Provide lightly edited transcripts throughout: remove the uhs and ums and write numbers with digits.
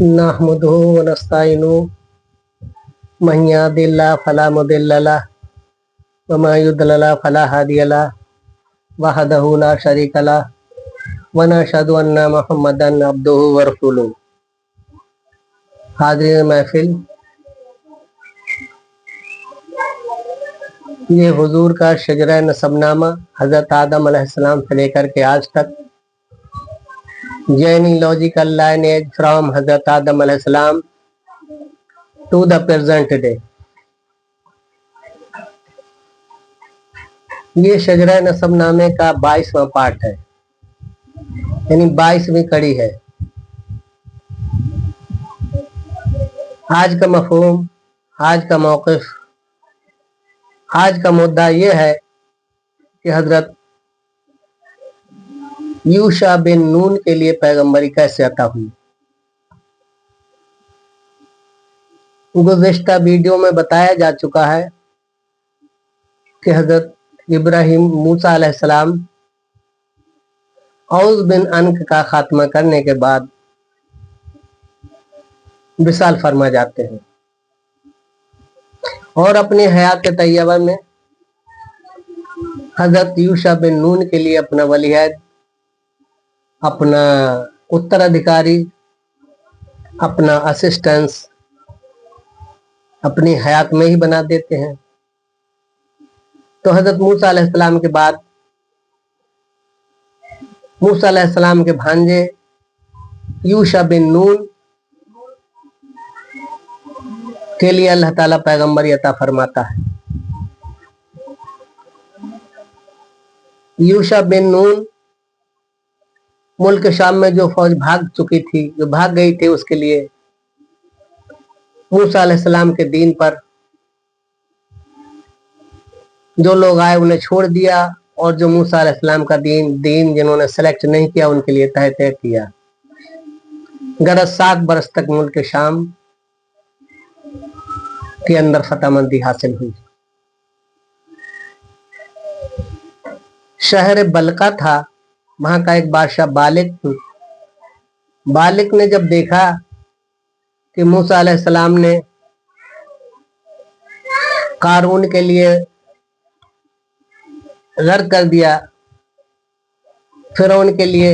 नहमदुहु व नस्तईनुहु मन यहदिल्लाहु फला मुदिल्ल लह व मन युद्लिल फला हादिय लह वहदहु ला शरीक लह व नशहदु अन्ना मुहम्मदन अब्दुहु व रसूलुहु। हाज़िरीन महफिल, ये हुजूर का शजरा नसबनामा हज़रत आदम अलैहिस्सलाम से लेकर के आज तक genealogical lineage from हज़रत आदम अलैहिस्सलाम to the present day। ये शजरा नसबनामे का 22वां पार्ट है, यानी 22वीं कड़ी है। आज का मफहूम, आज का मौक़िफ़, आज का मुद्दा ये है कि हजरत यूशा बिन नून के लिए पैगंबरी कैसे अता हुई। गुज़िश्ता वीडियो में बताया जा चुका है कि हजरत इब्राहिम मूसा अलैहिस्सलाम औज़ बिन अनक का खात्मा करने के बाद विसाल फरमा जाते हैं और अपनी हयात तैयबा में हजरत यूशा बिन नून के लिए अपना वलीअहद, अपना उत्तराधिकारी, अपना असिस्टेंस अपनी हयात में ही बना देते हैं। तो हजरत मूसा अलैहिस्सलाम के बाद मूसा अलैहिस्सलाम के भांजे यूशा बिन नून के लिए अल्लाह ताला पैगंबरी अता फरमाता है। यूशा बिन नून मुल्क शाम में जो फौज भाग चुकी थी, जो भाग गई थी, उसके लिए मूसा अलैहिस्सलाम के दीन पर जो लोग आए उन्हें छोड़ दिया और जो मूसा अलैहिस्सलाम का दीन जिन्होंने सेलेक्ट नहीं किया उनके लिए तय किया। गरज 7 बरस तक मुल्क शाम के अंदर फतहमंदी हासिल हुई। शहर बलका था, वहां का एक बादशाह बालिक ने जब देखा कि मूसा अलैहिस्सलाम ने कारून के लिए गर्क कर दिया, फिरौन के लिए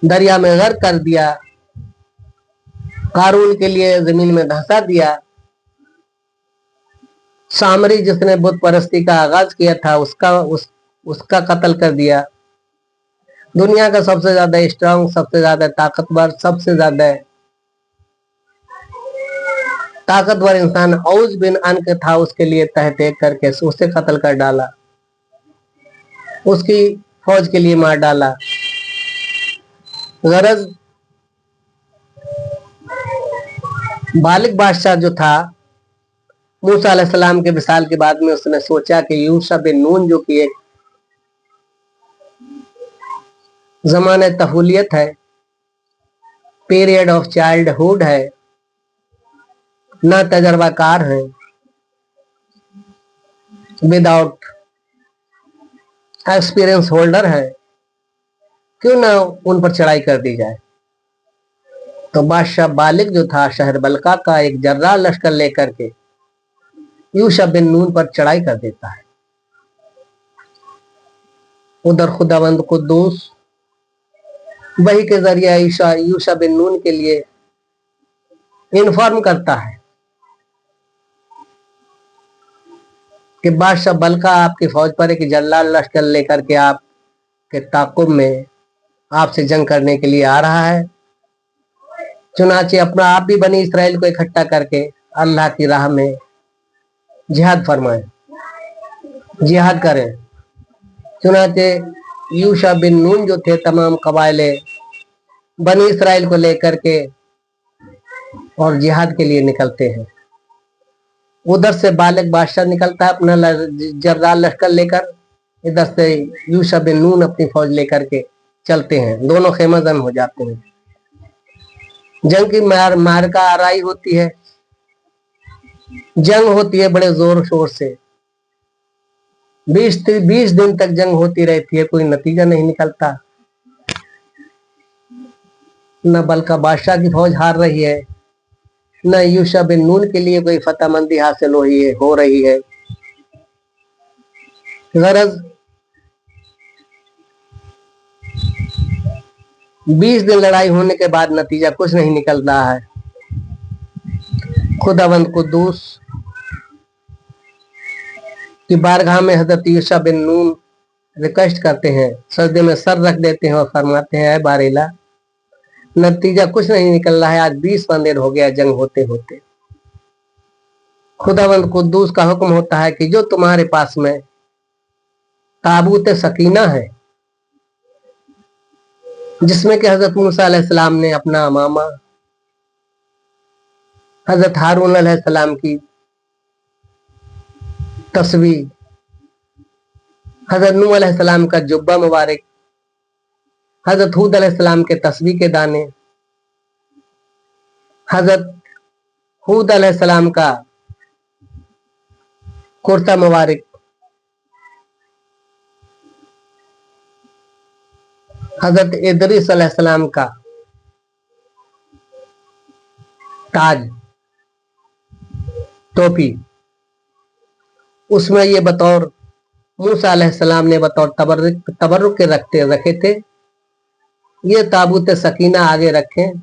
दरिया में गर्क कर दिया, कारून के लिए जमीन में धंसा दिया, सामरी जिसने बुत परस्ती का आगाज किया था उसका कत्ल कर दिया। दुनिया का सबसे ज्यादा स्ट्रांग, सबसे ज्यादा ताकतवर, सबसे ज्यादा ताकतवर इंसान औज बिन अनक था, उसके लिए तहत करके उसे कत्ल कर डाला, उसकी फौज के लिए मार डाला। गरज बालिक बादशाह जो था मूसा अलैहिस्सलाम के विसाल के बाद में उसने सोचा कि यूशा बिन नून जो कि एक ज़माने तहुलियत है, पीरियड ऑफ चाइल्डहुड है, ना तजर्बाकार है, विदाउट एक्सपीरियंस होल्डर है, क्यों ना उन पर चढ़ाई कर दी जाए। तो बादशाह बालिक जो था शहर बलका का एक जर्रा लश्कर लेकर के यूशा बिन नून पर चढ़ाई कर देता है। उधर खुदावंद कुद्दूस वही के जरिए यूशा बिन नून के लिए इन्फॉर्म करता है कि बादशाह बलका आपकी फौज पर एक जर्रा लश्कर लेकर के आपके ताकुब में आपसे जंग करने के लिए आ रहा है। चुनाचे अपना आप भी बनी इसराइल को इकट्ठा करके अल्लाह की राह में जिहाद फरमाए, जिहाद करें। चुनाचे यूशा बिन नून जो थे तमाम कबाइले बनी इसराइल को लेकर के और जिहाद के लिए निकलते हैं। उधर से बालिक बादशाह निकलता है अपना जर्रा लश्कर लेकर, इधर से यूशा बिन नून अपनी फौज लेकर के चलते हैं। दोनों खेमा जन हो जाते हैं। जंग की मारका आराई होती है, जंग होती है बड़े जोर शोर से, 20 दिन तक जंग होती रहती है, कोई नतीजा नहीं निकलता। न बल्का बादशाह की फौज हार रही है, न यूशा बिन नून के लिए कोई फतहमंदी हासिल हो रही है। गरज 20 दिन लड़ाई होने के बाद नतीजा कुछ नहीं निकल रहा है। खुदावंद कुद्दूस की बारगाह में हजरत यूशा बिन नून रिक्वेस्ट करते हैं, सजदे में सर रख देते हैं और फरमाते हैं, बारेला नतीजा कुछ नहीं निकल रहा है, आज 20 दिन हो गया जंग होते होते। खुदावंद कुद्दूस का हुक्म होता है कि जो तुम्हारे पास में ताबूत सकीना है, जिसमें कि हजरत मूसा अलैहिस्सलाम ने अपना मामा हजरत हारून अलैहिस्सलाम की तस्वीर, हजरत नूह अलैहिस्सलाम का जुब्बा मुबारक, हजरत हूद अलैहिस्सलाम के तस्बीह के दाने, हजरत हूद अलैहिस्सलाम का कुर्ता मुबारक, हजरत इदरीस अलैहिस्सलाम का ताज, टोपी, उसमें ये बतौर मूसा अलैहिस्सलाम ने बतौर तबर्रुक के रखे थे। ये ताबूत सकीना आगे रखें,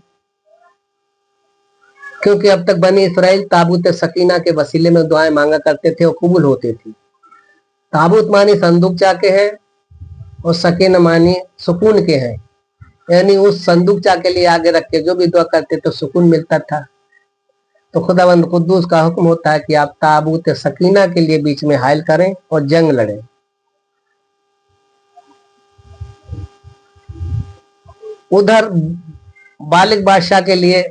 क्योंकि अब तक बनी इसराइल ताबूत सकीना के वसीले में दुआएं मांगा करते थे और कबूल होती थी। ताबूत मानी संदूकचा के हैं और सकीना मानी सुकून के हैं, यानी उस संदूकचा के लिए आगे रख के जो भी दुआ करते तो सुकून मिलता था। तो खुदावंद कुद्दूस का हुक्म होता है कि आप ताबूत सकीना के लिए बीच में हायल करें और जंग लड़ें। उधर बालिक बादशाह के लिए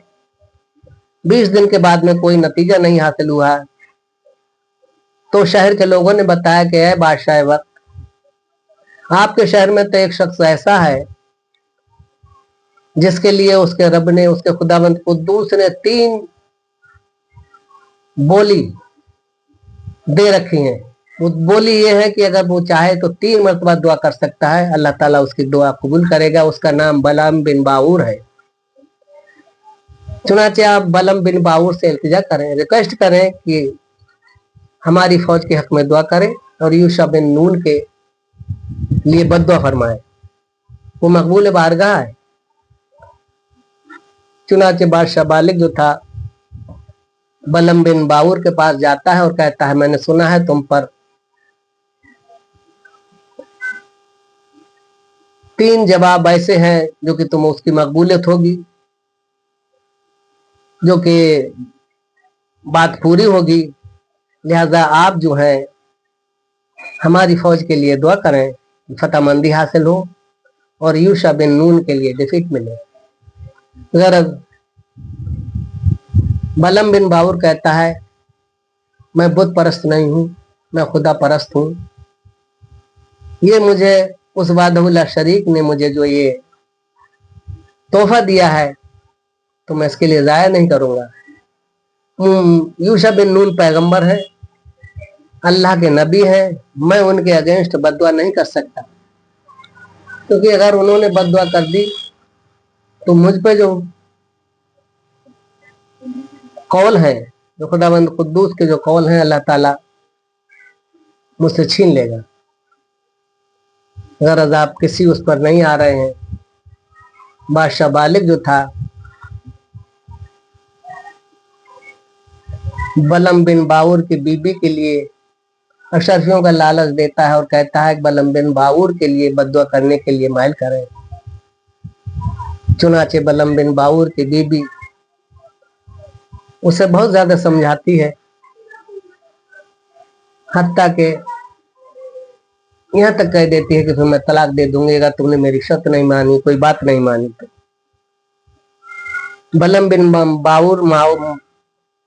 20 दिन के बाद में कोई नतीजा नहीं हासिल हुआ, तो शहर के लोगों ने बताया कि है बादशाह वक्त, आपके शहर में तो एक शख्स ऐसा है जिसके लिए उसके रब ने, उसके खुदावंद कुद्दूस ने 3 बोली दे रखी है। वो बोली ये है कि अगर वो चाहे तो 3 मरतबा दुआ कर सकता है, अल्लाह ताला उसकी दुआ कबूल करेगा। उसका नाम बलम बिन बाऊर है। चुनाचे आप बलम बिन बाऊर से इल्तिजा करें, रिक्वेस्ट करें कि हमारी फौज के हक में दुआ करें और यूशा बिन नून के लिए बद्दुआ फरमाए, वो मकबूल बारगाह है। चुनाचे बादशाह बालिक जो था बलम बिन बाऊर के पास जाता है और कहता है, मैंने सुना है तुम पर 3 जवाब ऐसे हैं जो कि तुम उसकी मकबूलियत होगी, जो कि बात पूरी होगी। लिहाजा आप जो है हमारी फौज के लिए दुआ करें, फतहमंदी हासिल हो और यूशा बिन नून के लिए डिफीट मिले। गरज बलम बिन बाऊर कहता है, मैं बुत परस्त नहीं हूं, मैं खुदा परस्त हूं। ये मुझे उस वादहुल्ला शरीक ने मुझे जो ये तोहफा दिया है तो मैं इसके लिए जाया नहीं करूंगा। यूशा बिन नून पैगंबर है, अल्लाह के नबी है, मैं उनके अगेंस्ट बददुआ नहीं कर सकता, क्योंकि अगर उन्होंने बददुआ कर दी तो मुझ पे जो कौल है, जो खुदावंद कुद्दूस के जो कौल है, अल्लाह ताला मुझसे छीन लेगा। गरज आप किसी उस पर नहीं आ रहे हैं। बादशाह बालिक जो था बलम बिन बाऊर की बीबी के लिए अशरफियों का लालच देता है और कहता है कि बलम बिन बाऊर के लिए बद्दुआ करने के लिए माइल करें। चुनाचे बलम बिन बाऊर की बीबी उसे बहुत ज्यादा समझाती है, हत्ता के यहाँ तक कह देती है कि फिर मैं तलाक दे दूंगी अगर तुमने मेरी शर्त नहीं मानी, कोई बात नहीं मानी तो। बलम बिन बाऊर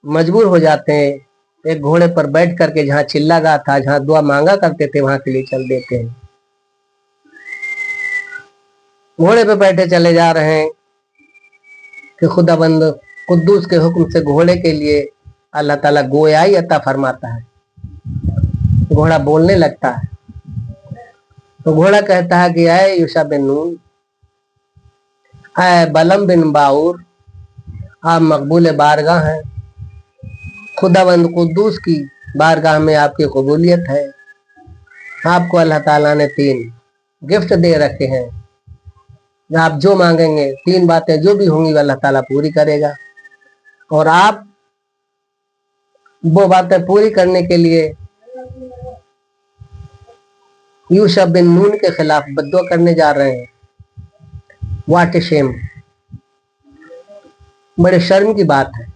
मजबूर हो जाते हैं, एक घोड़े पर बैठ करके जहां चिल्ला गा था, जहां दुआ मांगा करते थे, वहां के लिए चल देते हैं। घोड़े पे बैठे चले जा रहे हैं कि खुदाबंद कुद्दूस के हुक्म से घोड़े के लिए अल्लाह ताला गोयाई अता फरमाता है, घोड़ा बोलने लगता है। तो घोड़ा कहता है कि आए यूशा बिन नून, ऐ बलम बिन बाऊर, आप मकबूल बारगाह हैं। खुदावंद कुद्दूस की बारगाह में आपकी कबूलियत है। आपको अल्लाह ताला ने 3 गिफ्ट दे रखे हैं। आप जो मांगेंगे, 3 बातें जो भी होंगी अल्लाह ताला पूरी करेगा। और आप वो बातें पूरी करने के लिए यूशा बिन नून के खिलाफ बद्दुआ करने जा रहे हैं। वाट ए शेम, बड़े शर्म की बात है।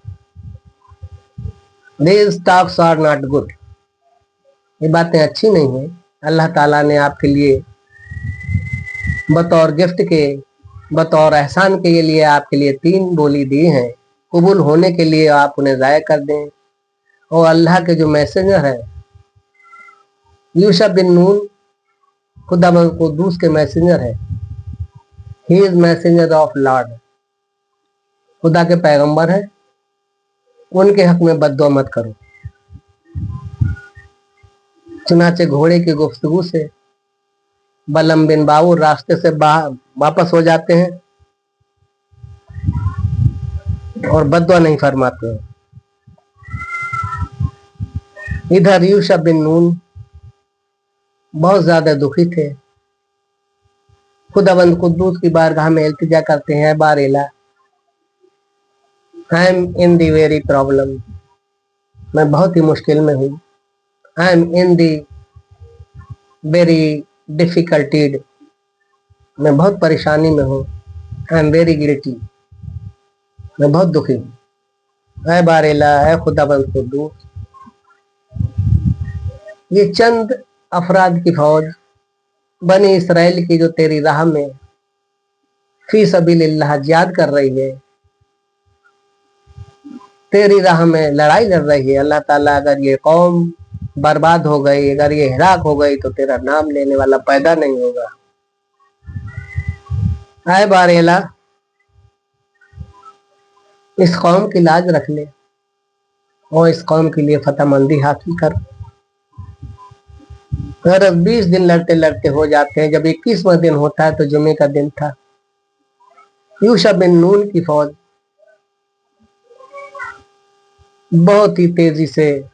These talks are not good, ये बातें अच्छी नहीं है। अल्लाह ताला ने आपके लिए बतौर गिफ्ट के, बतौर एहसान के लिए आपके लिए 3 बोली दी हैं। कबूल होने के लिए आप उन्हें ज़ाया कर दें। और अल्लाह के जो मैसेंजर है यूशा बिन नून, खुदावंद कुद्दूस के मैसेंजर है। He is messenger of Lord, खुदा के पैगंबर है। उनके हक में बद्दुआ मत करो। चुनाचे घोड़े की गुफ्तगू से बलम बिन बाऊर रास्ते से वापस हो जाते हैं और बद्दुआ नहीं फरमाते हैं। इधर यूशा बिन नून बहुत ज्यादा दुखी थे। खुदावंद कुद्दूस की बारगाह में इल्तिजा करते हैं, बारेला I am in the very problem, मैं बहुत ही मुश्किल में हूँ। आई एम इन दी वेरी डिफिकल्टीड, मैं बहुत परेशानी में हूँ। आई एम वेरी गिल्टी, मैं बहुत दुखी हूँ। ऐ बारेला, ऐ खुदावंद कुद्दूस, ये चंद अफराद की फौज बनी इसराइल की जो तेरी राह में फी सबीलिल्लाह जिहाद कर रही है, तेरी राह में लड़ाई लड़ रही है। अल्लाह ताला अगर ये कौम बर्बाद हो गई, अगर ये हिलाक हो गई तो तेरा नाम लेने वाला पैदा नहीं होगा। आए बारेला, इस कौम की लाज रख ले और इस कौम के लिए फतहमंदी हासिल कर। अगर 20 दिन लड़ते लड़ते हो जाते हैं, जब 21वां दिन होता है तो जुमे का दिन था। यूशा बिन नून की फौज बहुत ही तेजी से,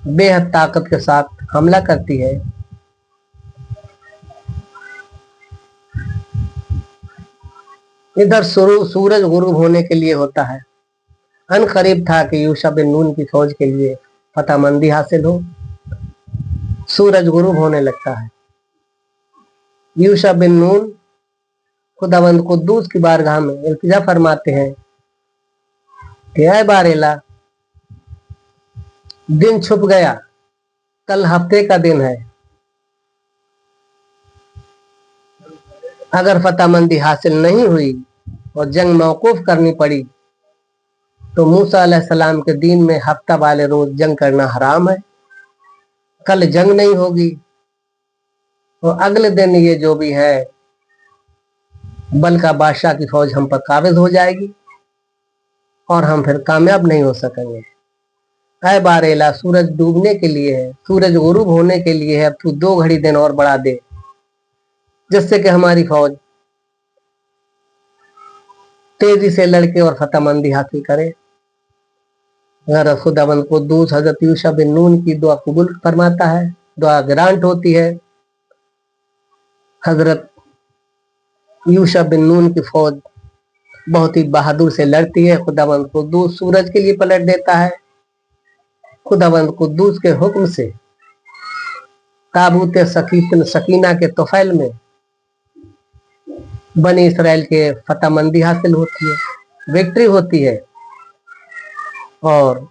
बेहद ताकत के साथ हमला करती है। इधर सूरज गुरूब होने के लिए होता है। अन करीब था कि यूशा बिन नून की फौज के लिए फतहमंदी हासिल हो। सूरज गुरूब होने लगता है। यूशा बिन नून खुदावंद कुद्दूस की बारगाह में इल्तिजा फरमाते हैं कि ऐ बारेला, दिन छुप गया, कल हफ्ते का दिन है। अगर फतहमंदी हासिल नहीं हुई और जंग मौकूफ करनी पड़ी तो मूसा अलैहिस्सलाम के दीन में हफ्ता वाले रोज जंग करना हराम है। कल जंग नहीं होगी और अगले दिन ये जो भी है बल का बादशाह की फौज हम पर काबिज हो जाएगी और हम फिर कामयाब नहीं हो सकेंगे। ऐ बारेला, सूरज डूबने के लिए है, सूरज गुरूब होने के लिए है। अब तू 2 घड़ी दिन और बढ़ा दे जिससे कि हमारी फौज तेजी से लड़के और फतहमंदी हासिल करे। अगर खुदावंद कुद्दूस हजरत यूशा बिन नून की दुआ कबूल फरमाता है, दुआ ग्रांट होती है। हजरत यूशा बिन नून की फौज बहुत ही बहादुर से लड़ती है। खुदावंद कुद्दूस सूरज के लिए पलट देता है। खुदावंद कुद्दूस के हुक्म से ताबूत सकीना के तोफैल में बनी इसराइल के फतहमंदी हासिल होती है, विक्ट्री होती है और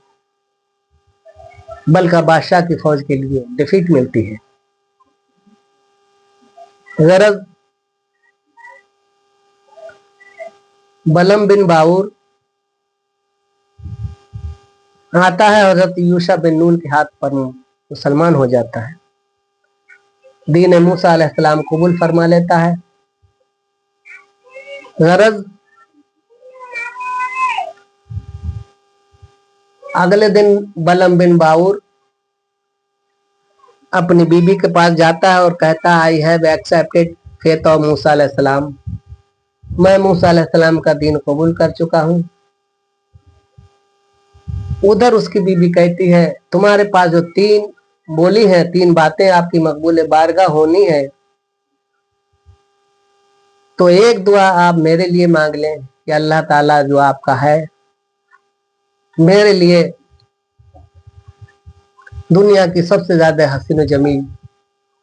बल का बादशाह की फौज के लिए डिफीट मिलती है। गरज बलम बिन बाऊर आता है, हजरत यूशा बिन नून के हाथ पर मुसलमान हो जाता है, दीन मूसा अलैहिस्सलाम कबूल फरमा लेता है। गरज अगले दिन बलम बिन बाऊर अपनी बीबी के पास जाता है और कहता है, I have accepted faith of Musa अलैहिस्सलाम, मैं मूसा अलैहिस्सलाम का दीन कबूल कर चुका हूँ। उधर उसकी बीबी कहती है तुम्हारे पास जो 3 बोली है, 3 बातें आपकी मकबूल बारगाह होनी है, तो एक दुआ आप मेरे लिए मांग लें कि अल्लाह ताला जो आपका है मेरे लिए दुनिया की सबसे ज्यादा हसीन जमील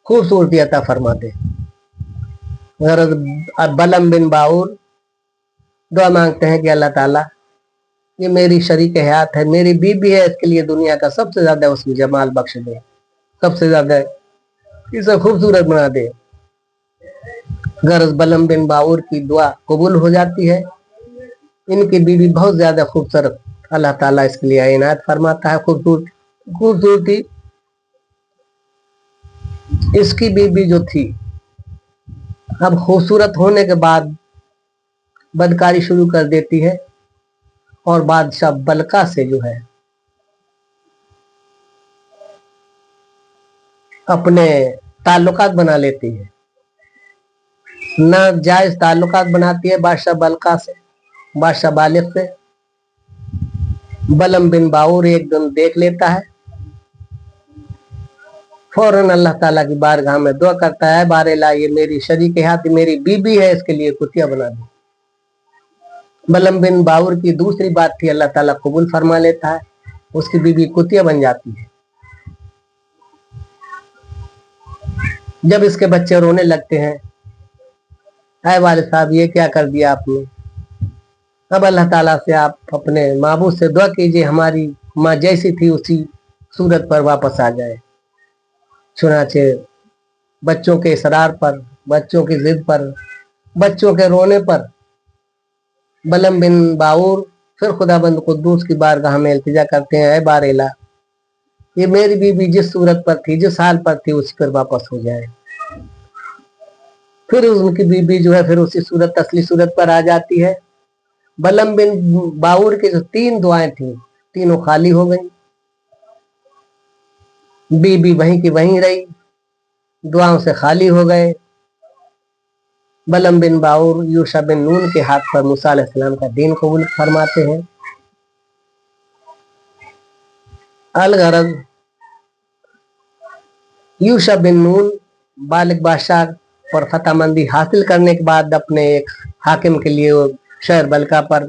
खूबसूरती अता फरमा दे। बलम बिन बाउर दुआ मांगते हैं कि अल्लाह ताला ये मेरी शरीक हयात है, मेरी बीबी है, इसके लिए दुनिया का सबसे ज्यादा उसमें जमाल बख्श दे, सबसे ज्यादा इसे खूबसूरत बना दे। गरज बलम बिन बाउर की दुआ कबूल हो जाती है। इनकी बीबी बहुत ज्यादा खूबसूरत अल्लाह ताला इसके लिए इनायत फरमाता है खूबसूरती। इसकी बीबी जो थी अब खूबसूरत होने के बाद बदकारी शुरू कर देती है और बादशाह बलका से जो है अपने ताल्लुकात बना लेती है, नाजायज ताल्लुकात बनाती है बादशाह बलका से, बादशाह बालिक से। बलम बिन बाउर एक दिन देख लेता है, फौरन अल्लाह ताला की बारगाह में दुआ करता है बारेला ये मेरी शरीक हाथ मेरी बीबी है, इसके लिए कुतिया बना दे। बलम बिन बाउर की दूसरी बात थी, अल्लाह ताला कबूल फरमा लेता है, उसकी बीबी कुतिया बन जाती है। जब इसके बच्चे रोने लगते हैं, ऐ वालिद साहब ये क्या कर दिया आपने, अब अल्लाह ताला से आप अपने माबूद से दुआ कीजिए हमारी माँ जैसी थी उसी सूरत पर वापस आ जाए। चुनाचे बच्चों के इसरार पर, बच्चों की जिद पर, बच्चों के रोने पर बलम बिन बाउर फिर खुदाबंद कुद्दूस की बारगाह में इल्तिजा करते हैं, ऐ बारेला ये मेरी बीबी जिस सूरत पर थी, जिस हाल पर थी, उसी पर वापस हो जाए। फिर उनकी बीबी जो है फिर उसी सूरत असली सूरत पर आ जाती है। बलम बिन बाउर की जो 3 दुआएं थी तीनों खाली हो गई, बीबी वहीं की वहीं रही, दुआओं से खाली हो गए। बलम बिन बाउर यूशा बिन नून के हाथ पर मूसा अलैहिस्सलाम का दीन कबूल फरमाते हैं। अलगरज यूशा बिन नून बालिक बादशाह और फतहमंदी हासिल करने के बाद अपने एक हाकिम के लिए वो शहर बलका पर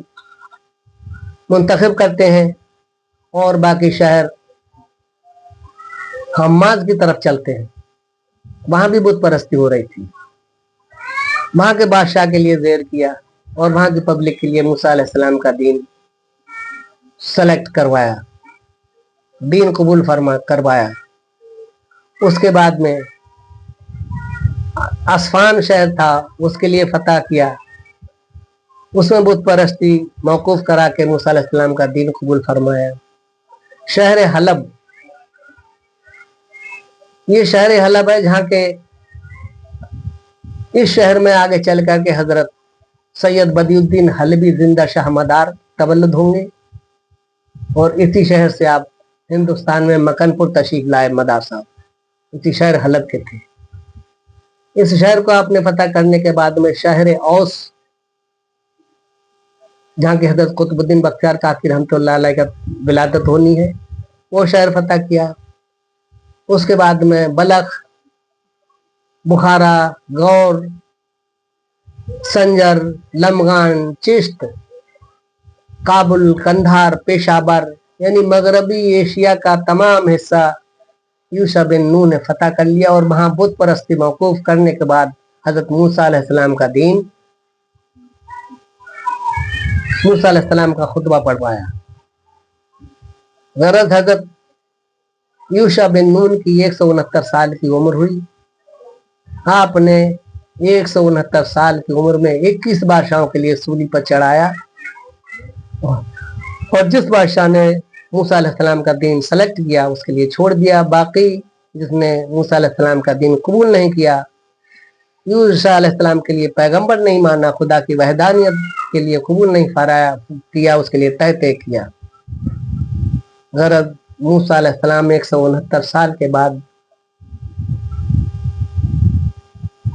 मुंतखब करते हैं और बाकी शहर हम्माज की तरफ चलते हैं। वहां भी बुत परस्ती हो रही थी, वहां के बादशाह के लिए ज़ेर किया और वहां की पब्लिक के लिए मूसा अलैहिस्सलाम का दीन सेलेक्ट करवाया, दीन कबूल फरमा करवाया। उसके बाद में असफान शहर था उसके लिए फतह किया, उसमें बुत परस्ती मौकूफ करा के मूसा अलैहिस्सलाम का दीन कबूल फरमाया। शहर हलब, ये शहर हलब है जहाँ के इस शहर में आगे चल करके हजरत सैयद बदियुद्दीन हलबी जिंदा शाह मदार तवल्लुद होंगे और इसी शहर से आप हिंदुस्तान में मकनपुर तशरीफ लाए मदार साहब, इसी शहर हलब के थे। इस शहर को आपने फतह करने के बाद में शहर औस जहाँ की हजरत कुतुबुद्दीन बख्तियार काकी रहमतुल्लाह अलैह का विलादत होनी है, वो शहर फतह किया। उसके बाद में बलख, बुखारा, गौर, संजर, लमगान, चिश्त, काबुल, कंधार, पेशावर यानी मगरबी एशिया का तमाम हिस्सा यूशा बिन नून ने फतह कर लिया और वहां बुत परस्ती मौकूफ करने के बाद हजरत मूसा अलैहिस्सलाम का दीन, मूसा अलैहिस्सलाम का खुतबा पढ़वाया। गरज हजरत यूशा बिन नून की 169 साल की उम्र हुई। आपने 169 साल की उम्र में 21 बादशाहों के लिए सूली पर चढ़ाया और जिस बादशाह ने मूसा अलैहिस्सलाम का दीन सेलेक्ट किया उसके लिए छोड़ दिया, बाकी जिसने मूसा अलैहिस्सलाम का दीन कबूल नहीं किया, यूशा अलैहिस्सलाम के लिए पैगंबर नहीं माना, खुदा की वहदानियत के लिए कबूल नहीं फराया किया, उसके लिए तय तय किया। गरज मूसा अलैहिस्सलाम 169 साल के बाद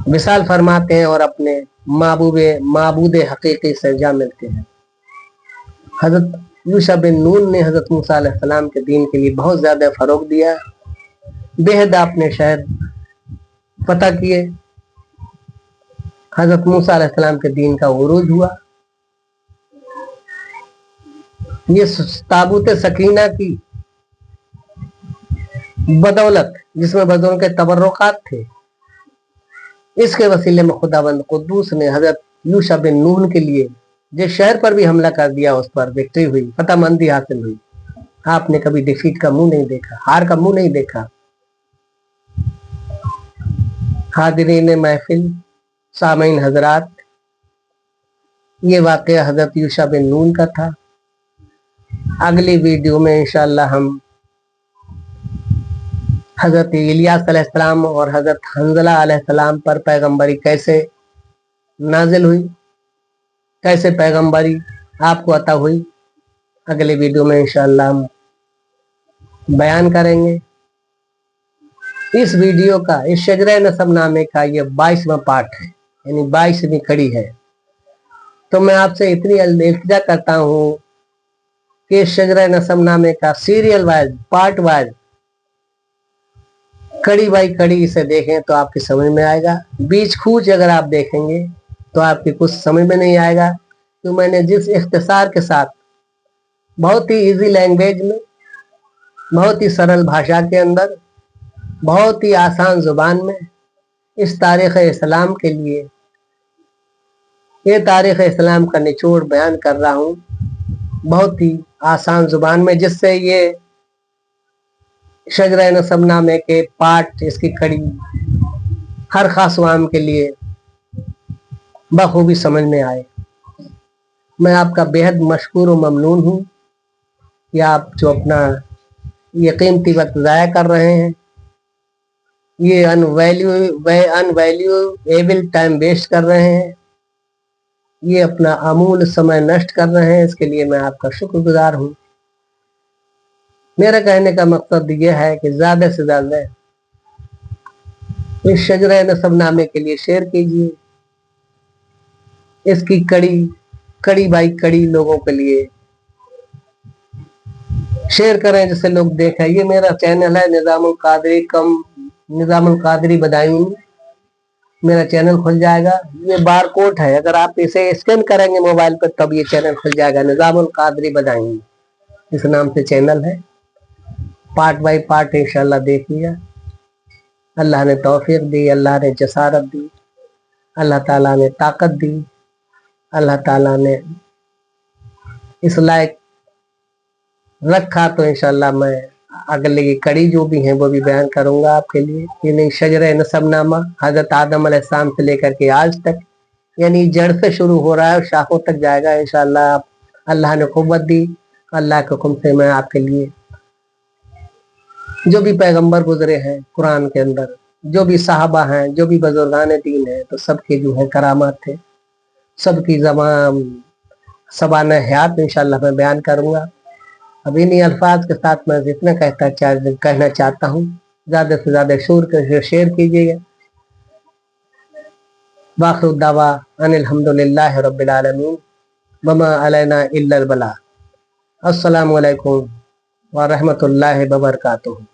विशाल फरमाते हैं और अपने माबूद हकीकी से जा मिलते हैं। हजरत यूशा बिन नून ने हजरत मूसा अलैहिस्सलाम के दीन के लिए बहुत ज्यादा फरोग दिया, बेहद अपने शहर फतह किए, हजरत मूसा अलैहिस्सलाम के दीन का उरूज हुआ। ये ताबूत सकीना की बदौलत, जिसमें बदौलत के तबर्रुकात थे, इसके वसीले में खुदाबंद कुद्दूस ने हजरत यूशा बिन नून के लिए जिस शहर पर भी हमला कर दिया उस पर विक्ट्री हुई, फतहमंदी हासिल हुई। आपने कभी डिफीट का मुंह नहीं देखा, हार का मुंह नहीं देखा। हादिरीन महफिल, सामीन हजरात, ये वाकया हजरत यूशा बिन नून का था। अगली वीडियो में इंशाअल्लाह हम हजरत इलियास अलैहिस्सलाम और हजरत हंजला अलैहिस्सलाम पर पैगंबरी कैसे नाजिल हुई, कैसे पैगंबरी आपको अता हुई, अगले वीडियो में इंशाअल्लाह हम बयान करेंगे। इस वीडियो का, इस शजरा नसब नामे का ये 22वां पार्ट है, यानी 22वीं कड़ी है। तो मैं आपसे इतनी इल्तिजा करता हूँ कि इस शजरा नसब नामे का सीरियल वाइज, पार्ट वाइज, कड़ी बाई कड़ी इसे देखें तो आपकी समझ में आएगा। बीच खूच अगर आप देखेंगे तो आपकी कुछ समझ में नहीं आएगा। तो मैंने जिस इख्तिसार के साथ, बहुत ही इजी लैंग्वेज में, बहुत ही सरल भाषा के अंदर, बहुत ही आसान जुबान में इस तारीख़ इस्लाम के लिए, ये तारीख़ इस्लाम का निचोड़ बयान कर रहा हूँ, बहुत ही आसान जुबान में, जिससे ये शजरा नसब नामे के पार्ट, इसकी कड़ी हर खास वाम के लिए बखूबी समझ में आए। मैं आपका बेहद मशकूर व ममनून हूँ कि आप जो अपना ये कीमती वक्त ज़ाया कर रहे हैं, ये अनवैल्यूएबल टाइम वेस्ट कर रहे हैं, ये अपना अमूल समय नष्ट कर रहे हैं, इसके लिए मैं आपका शुक्रगुजार हूँ। मेरा कहने का मकसद यह है कि ज़्यादा से ज़्यादा इस शजरा नसब नामे के लिए शेयर कीजिए, इसकी कड़ी बाई कड़ी लोगों के लिए शेयर करें, जिससे लोग देखें। ये मेरा चैनल है निज़ामुल कादरी बदायूं, मेरा चैनल खुल जाएगा। ये बार कोड है, अगर आप इसे स्कैन करेंगे मोबाइल पर तब ये चैनल खुल जाएगा। निज़ामुल कादरी बदायूं इस नाम से चैनल है। पार्ट बाई पार्ट इंशाल्लाह देखिएगा। अल्लाह ने तौफीक दी, अल्लाह ने जसारत दी, अल्लाह ताला ने ताकत दी, अल्लाह ताला ने इस लायक रखा, तो इंशाल्लाह मैं अगले की कड़ी जो भी है वो भी बयान करूंगा आपके लिए। यानी शजरा नसब नामा हजरत आदम अलैहिस्सलाम से लेकर के आज तक, यानी जड़ से शुरू हो रहा है और शाखों तक जाएगा इंशाल्लाह। अल्लाह ने क़ुव्वत दी, अल्लाह के हुक्म से मैं आपके लिए जो भी पैगंबर गुजरे हैं कुरान के अंदर, जो भी साहबा हैं, जो भी बुजुर्गान दीन है, तो सबके जो है करामात थे, सबकी ज़बान हयात इंशाल्लाह मैं बयान करूंगा। अब इन्हीं अल्फाज के साथ मैं जितना कहना चाहता हूँ, ज़्यादा से ज़्यादा शेयर कीजिएगा। वाखिर दावा अनिल हम्दुलिल्लाहि रब्बिल आलमीन वमा अलैना इल्लल बलाग। अस्सलामु अलैकुम व रहमतुल्लाहि व बरकातुहू।